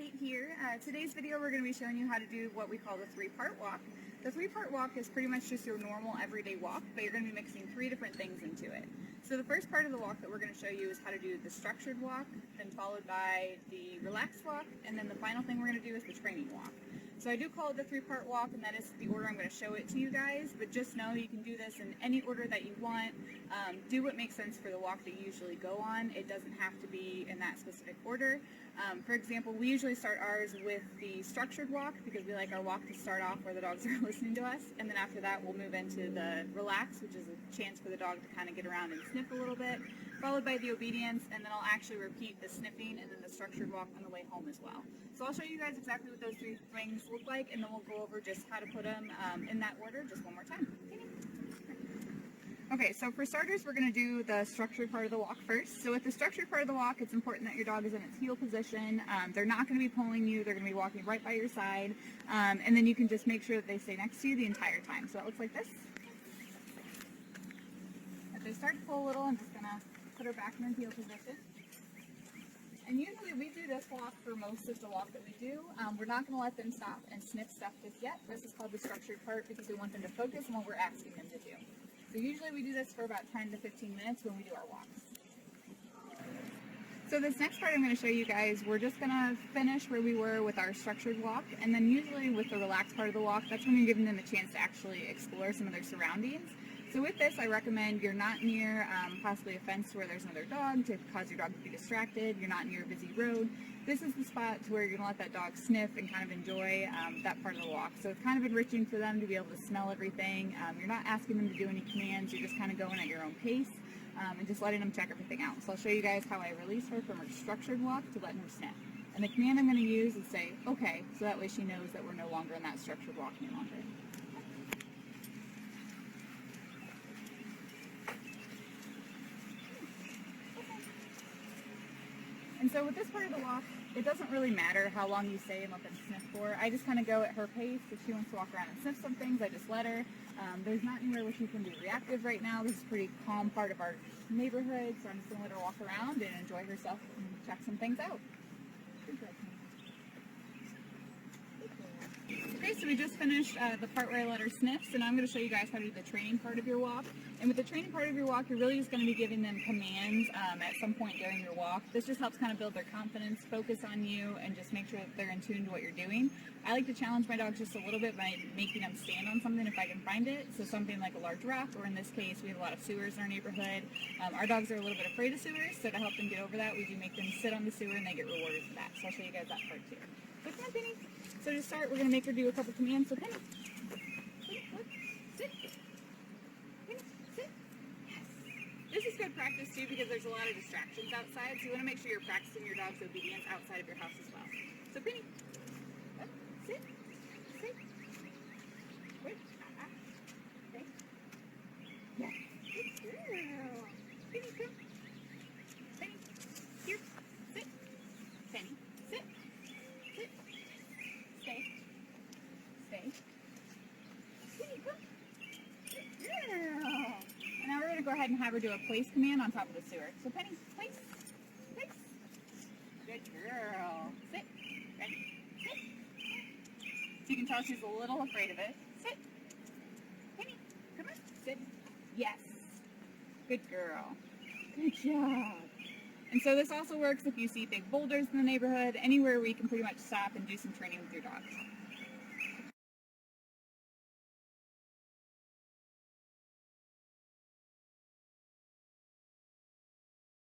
Kate here. Today's video we're going to be showing you how to do what we call the three-part walk. The three-part walk is pretty much just your normal everyday walk, but you're going to be mixing three different things into it. So the first part of the walk that we're going to show you is how to do the structured walk, then followed by the relaxed walk, and then the final thing we're going to do is the training walk. So I do call it the three-part walk, and that is the order I'm going to show it to you guys, but just know you can do this in any order that you want. Do what makes sense for the walk that you usually go on. It doesn't have to be in that specific order. For example, we usually start ours with the structured walk because we like our walk to start off where the dogs are listening to us, and then after that we'll move into the relax, which is a chance for the dog to kind of get around and sniff a little bit, followed by the obedience, and then I'll actually repeat the sniffing and then the structured walk on the way home as well. So I'll show you guys exactly what those three things look like, and then we'll go over just how to put them in that order just one more time. Okay, so for starters, we're going to do the structured part of the walk first. So with the structured part of the walk, it's important that your dog is in its heel position. They're not going to be pulling you. They're going to be walking right by your side. And then you can just make sure that they stay next to you the entire time. So that looks like this. If they start to pull a little, I'm just going to put her back in her heel position. And usually we do this walk for most of the walk that we do. We're not going to let them stop and sniff stuff just yet. This is called the structured part because we want them to focus on what we're asking them to do. So usually we do this for about 10 to 15 minutes when we do our walks. So this next part I'm going to show you guys, we're just going to finish where we were with our structured walk, and then usually with the relaxed part of the walk, that's when you're giving them a chance to actually explore some of their surroundings. So with this, I recommend you're not near possibly a fence where there's another dog to cause your dog to be distracted. You're not near a busy road. This is the spot to where you're going to let that dog sniff and kind of enjoy that part of the walk. So it's kind of enriching for them to be able to smell everything. You're not asking them to do any commands. You're just kind of going at your own pace and just letting them check everything out. So I'll show you guys how I release her from her structured walk to letting her sniff. And the command I'm going to use is say, okay, so that way she knows that we're no longer in that structured walk any longer. And so with this part of the walk, it doesn't really matter how long you say and let them sniff for. I just kind of go at her pace. If she wants to walk around and sniff some things, I just let her. There's not anywhere where she can be reactive right now. This is a pretty calm part of our neighborhood, so I'm just going to let her walk around and enjoy herself and check some things out. Okay, so we just finished the part where I let her sniff, so now I'm going to show you guys how to do the training part of your walk. And with the training part of your walk, you're really just going to be giving them commands at some point during your walk. This just helps kind of build their confidence, focus on you, and just make sure that they're in tune to what you're doing. I like to challenge my dogs just a little bit by making them stand on something if I can find it. So something like a large rock, or in this case, we have a lot of sewers in our neighborhood. Our dogs are a little bit afraid of sewers, so to help them get over that, we do make them sit on the sewer and they get rewarded for that. So I'll show you guys that part too. So come on, Penny. So to start, we're going to make her do a couple commands. So Penny, look, sit. Penny, sit. Yes. This is good practice too because there's a lot of distractions outside. So you want to make sure you're practicing your dog's obedience outside of your house as well. So Penny, look, sit, sit. Wait. Okay. Yes. Good girl. Penny, come. Penny, here. Sit. Penny, sit. Sit. Stay. Stay. Penny, come. Good girl. And now we're going to go ahead and have her do a place command on top of the sewer. So Penny, place. Place. Good girl. Sit. Ready? Sit. So you can tell she's a little afraid of it. Sit. Penny, come on. Sit. Yes. Good girl. Good job. And so this also works if you see big boulders in the neighborhood, anywhere where you can pretty much stop and do some training with your dogs.